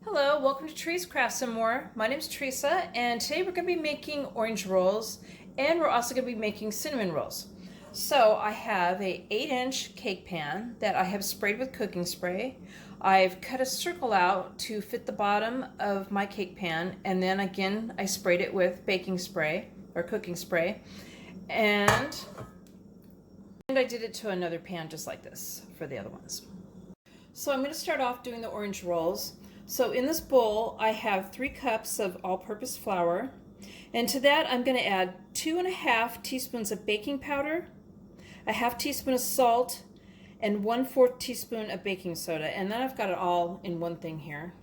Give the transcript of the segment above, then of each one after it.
Hello, welcome to Trees Craft some more. My name is Teresa, and today we're going to be making orange rolls, and we're also going to be making cinnamon rolls. So I have a 8-inch cake pan that I have sprayed with cooking spray. I've cut a circle out to fit the bottom of my cake pan, and then again I sprayed it with baking spray or cooking spray, and I did it to another pan just like this for the other ones. So I'm going to start off doing the orange rolls. So in this bowl, I have 3 cups of all-purpose flour, and to that I'm going to add 2.5 teaspoons of baking powder, a half teaspoon of salt, and 1/4 teaspoon of baking soda. And then I've got it all in one thing here.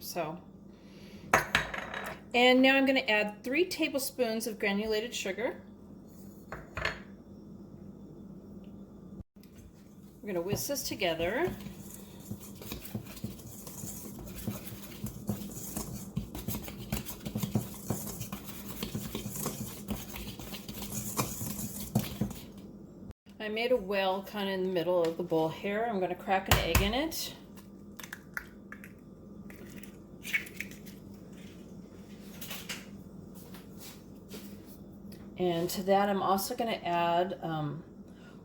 And now I'm going to add 3 tablespoons of granulated sugar. We're going to whisk this together. I made a well kind of in the middle of the bowl here. I'm going to crack an egg in it. And to that I'm also going to add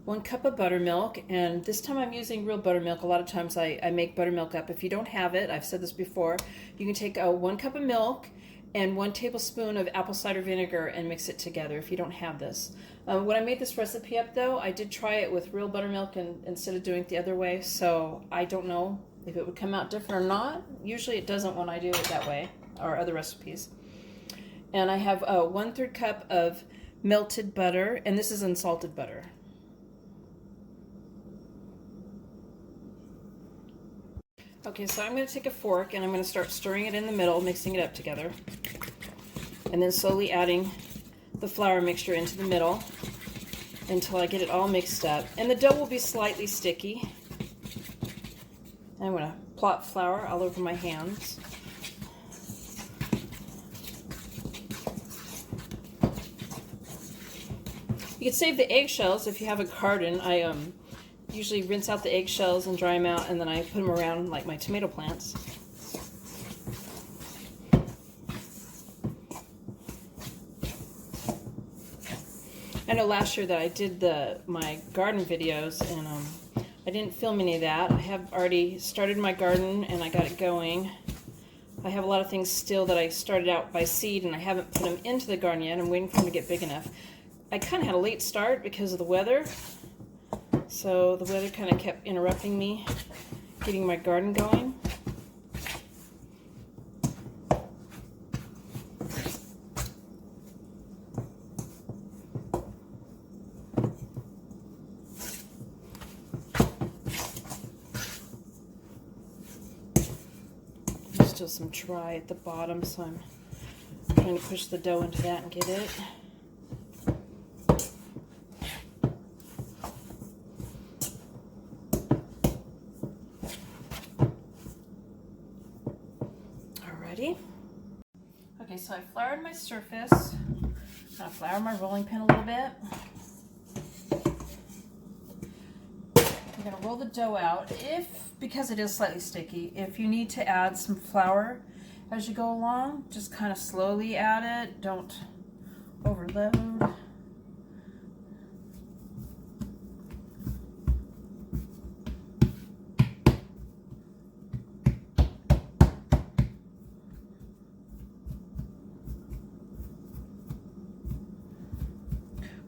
1 cup of buttermilk, and this time I'm using real buttermilk. A lot of times I make buttermilk up. If you don't have it, I've said this before, you can take 1 cup of milk and 1 tablespoon of apple cider vinegar and mix it together if you don't have this. When I made this recipe up though, I did try it with real buttermilk instead of doing it the other way, so I don't know if it would come out different or not. Usually it doesn't when I do it that way, or other recipes. And I have 1/3 cup of melted butter, and this is unsalted butter. Okay, so I'm going to take a fork and I'm going to start stirring it in the middle, mixing it up together, and then slowly adding the flour mixture into the middle until I get it all mixed up. And the dough will be slightly sticky. I'm going to plop flour all over my hands. You can save the eggshells if you have a garden. I usually rinse out the eggshells and dry them out, and then I put them around like my tomato plants. I know last year that I did my garden videos, and I didn't film any of that. I have already started my garden and I got it going. I have a lot of things still that I started out by seed, and I haven't put them into the garden yet. I'm waiting for them to get big enough. I kind of had a late start because of the weather. So the weather kind of kept interrupting me getting my garden going. There's still some dry at the bottom, so I'm trying to push the dough into that and get it. Okay, so I floured my surface. I'm going to flour my rolling pin a little bit. I'm going to roll the dough out, because it is slightly sticky. If you need to add some flour as you go along, just kind of slowly add it. Don't overload.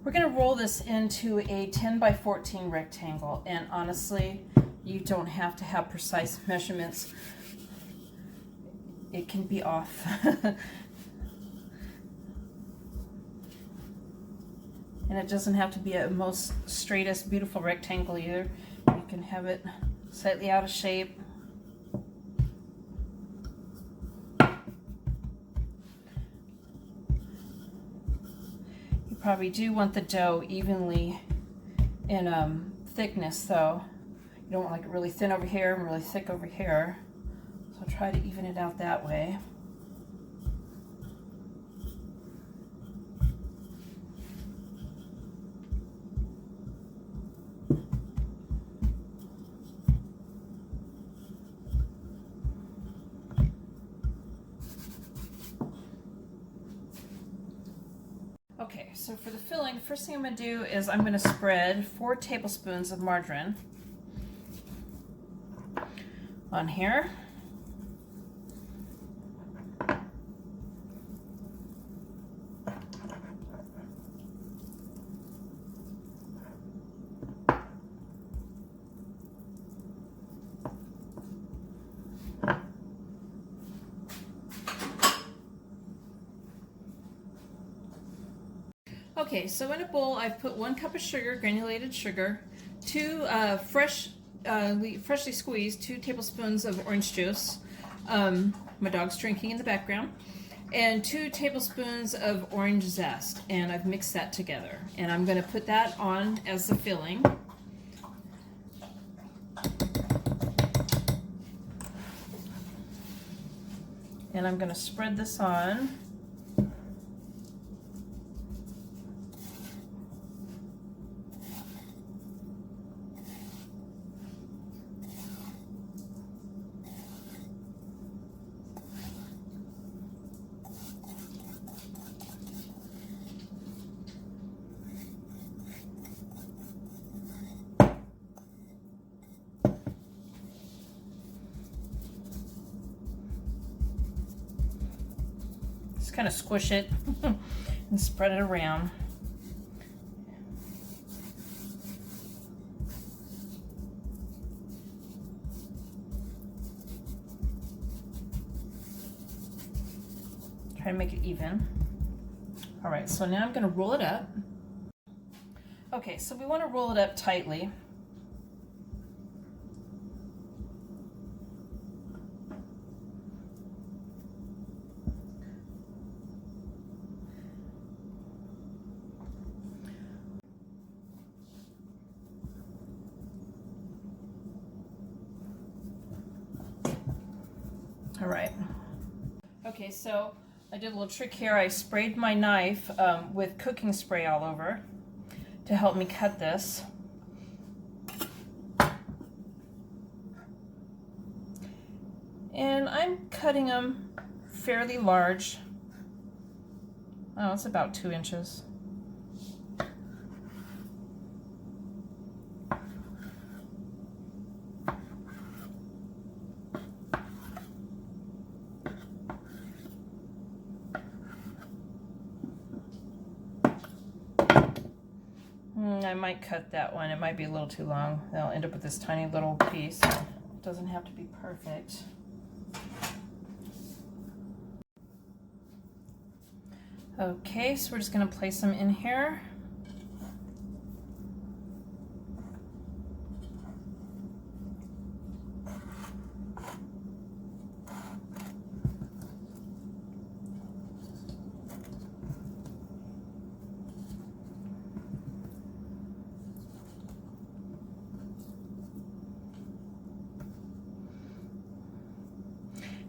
We're going to roll this into a 10 by 14 rectangle, and honestly, you don't have to have precise measurements. It can be off. And it doesn't have to be a most straightest, beautiful rectangle either. You can have it slightly out of shape. Probably do want the dough evenly in thickness, though. You don't want like it really thin over here and really thick over here. So try to even it out that way. So for the filling, the first thing I'm going to do is I'm going to spread 4 tablespoons of margarine on here. Okay, so in a bowl I've put 1 cup of sugar, granulated sugar, 2 freshly squeezed 2 tablespoons of orange juice. My dog's drinking in the background. And 2 tablespoons of orange zest, and I've mixed that together. And I'm going to put that on as the filling. And I'm going to spread this on. Just kind of squish it and spread it around. Try to make it even. All right, so now I'm going to roll it up. Okay, so we want to roll it up tightly. All right. Okay, so I did a little trick here. I sprayed my knife with cooking spray all over to help me cut this. And I'm cutting them fairly large. Oh, it's about 2 inches. I might cut that one. It might be a little too long. I'll end up with this tiny little piece. It doesn't have to be perfect. Okay, so we're just going to place them in here.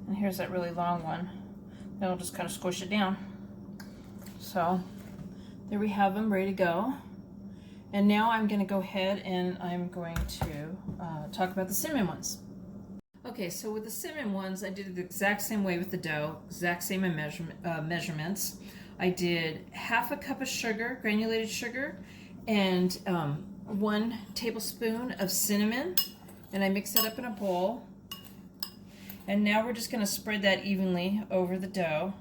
And here's that really long one. Then I'll just kind of squish it down. So there we have them ready to go. And now I'm going to go ahead and I'm going to talk about the cinnamon ones. Okay, so with the cinnamon ones, I did it the exact same way with the dough, exact same measurements. I did half a cup of sugar, granulated sugar, and 1 tablespoon of cinnamon, and I mixed that up in a bowl. And now we're just going to spread that evenly over the dough.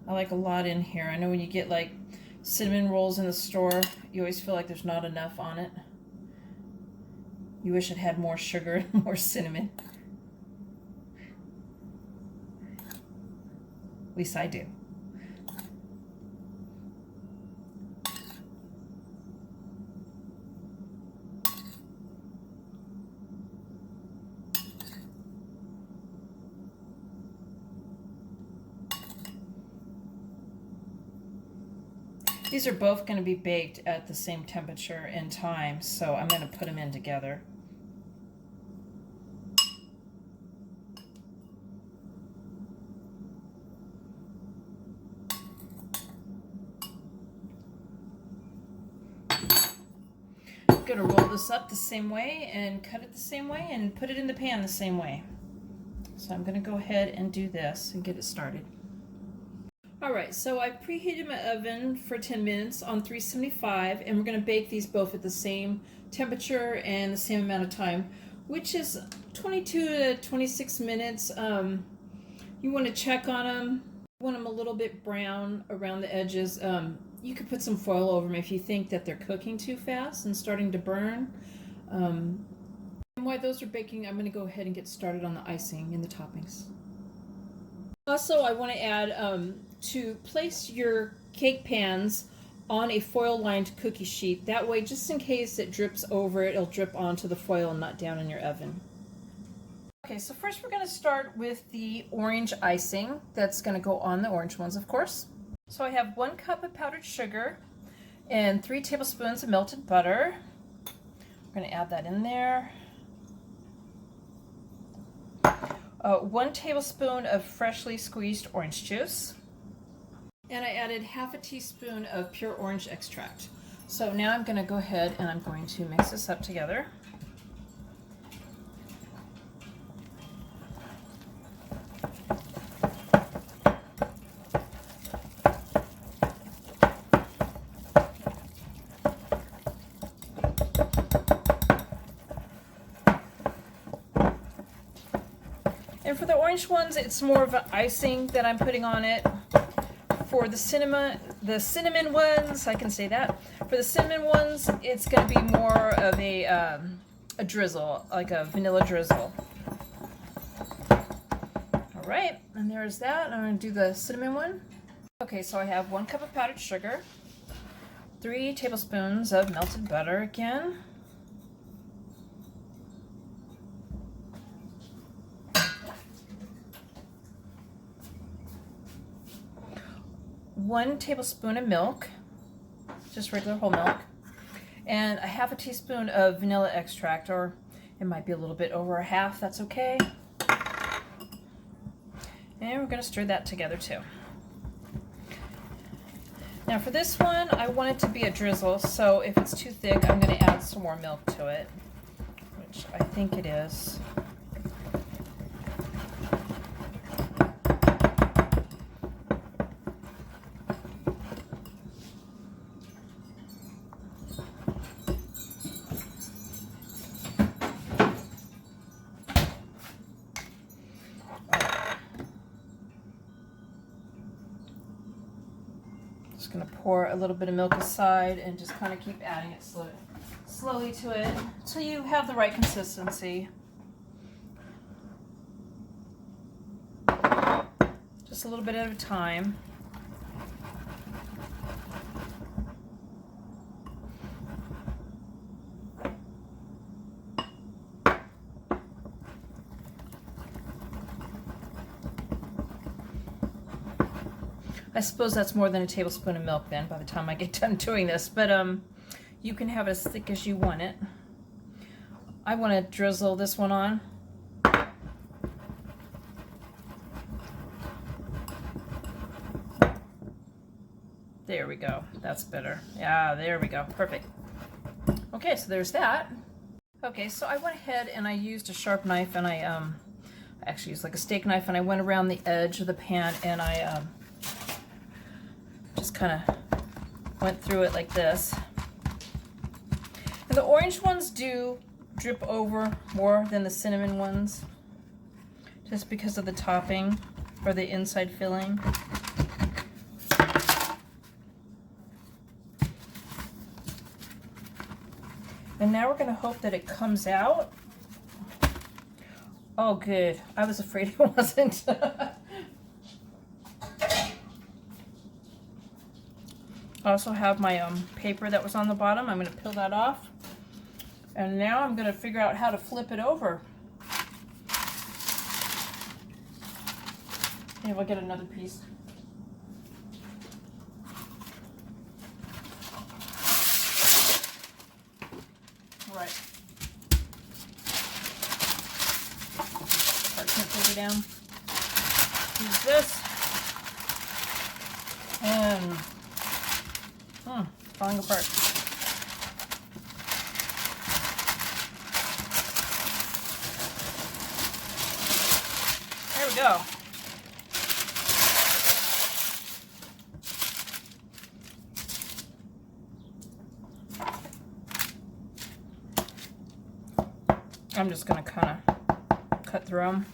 I like a lot in here. I know when you get like cinnamon rolls in the store, you always feel like there's not enough on it. You wish it had more sugar and more cinnamon. At least I do. These are both going to be baked at the same temperature and time, so I'm going to put them in together. going to roll this up the same way and cut it the same way and put it in the pan the same way. So I'm going to go ahead and do this and get it started. Alright, so I've preheated my oven for 10 minutes on 375, and we're going to bake these both at the same temperature and the same amount of time, which is 22 to 26 minutes. You want to check on them. You want them a little bit brown around the edges. You could put some foil over them if you think that they're cooking too fast and starting to burn. And while those are baking, I'm going to go ahead and get started on the icing and the toppings. Also, I want to add to place your cake pans on a foil-lined cookie sheet. That way, just in case it drips over, it'll drip onto the foil and not down in your oven. Okay, so first we're going to start with the orange icing. That's going to go on the orange ones, of course. So I have 1 cup of powdered sugar and 3 tablespoons of melted butter. We're going to add that in there. 1 tablespoon of freshly squeezed orange juice. And I added half a teaspoon of pure orange extract. So now I'm going to go ahead and I'm going to mix this up together. And for the orange ones, it's more of an icing that I'm putting on it. For the cinnamon ones, I can say that. For the cinnamon ones, it's going to be more of a drizzle, like a vanilla drizzle. All right, and there's that. I'm going to do the cinnamon one. Okay, so I have 1 cup of powdered sugar, 3 tablespoons of melted butter again. 1 tablespoon of milk, just regular whole milk, and a half a teaspoon of vanilla extract, or it might be a little bit over a half, that's okay. And we're going to stir that together too. Now for this one, I want it to be a drizzle, so if it's too thick, I'm going to add some more milk to it, which I think it is. Just going to pour a little bit of milk aside and just kind of keep adding it slowly to it until you have the right consistency. Just a little bit at a time. I suppose that's more than a tablespoon of milk then by the time I get done doing this, but you can have it as thick as you want it. I want to drizzle this one on. There we go. That's better. Yeah, there we go. Perfect. Okay, so there's that. Okay, so I went ahead and I used a sharp knife, and I actually used like a steak knife, and I went around the edge of the pan, and I just kind of went through it like this. And the orange ones do drip over more than the cinnamon ones, just because of the topping or the inside filling. And now we're going to hope that it comes out. Oh, good. I was afraid it wasn't. I also have my paper that was on the bottom. I'm going to peel that off. And now I'm going to figure out how to flip it over. Maybe we'll get another piece. All right. Parchment paper down. Use this. And falling apart. we go. I'm just going to kind of cut through them.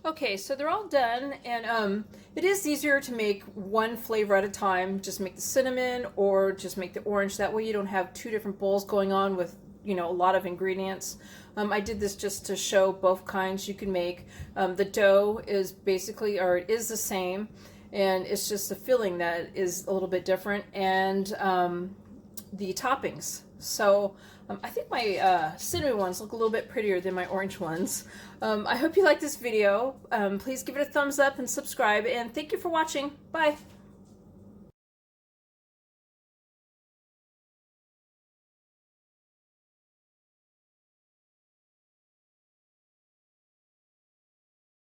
Okay, so they're all done, and it is easier to make one flavor at a time. Just make the cinnamon or just make the orange. That way you don't have two different bowls going on with, you know, a lot of ingredients. I did this just to show both kinds you can make. The dough is basically, or it is the same, and it's just the filling that is a little bit different, and the toppings. So I think my cinnamon ones look a little bit prettier than my orange ones. I hope you like this video. Please give it a thumbs up and subscribe, and thank you for watching. Bye.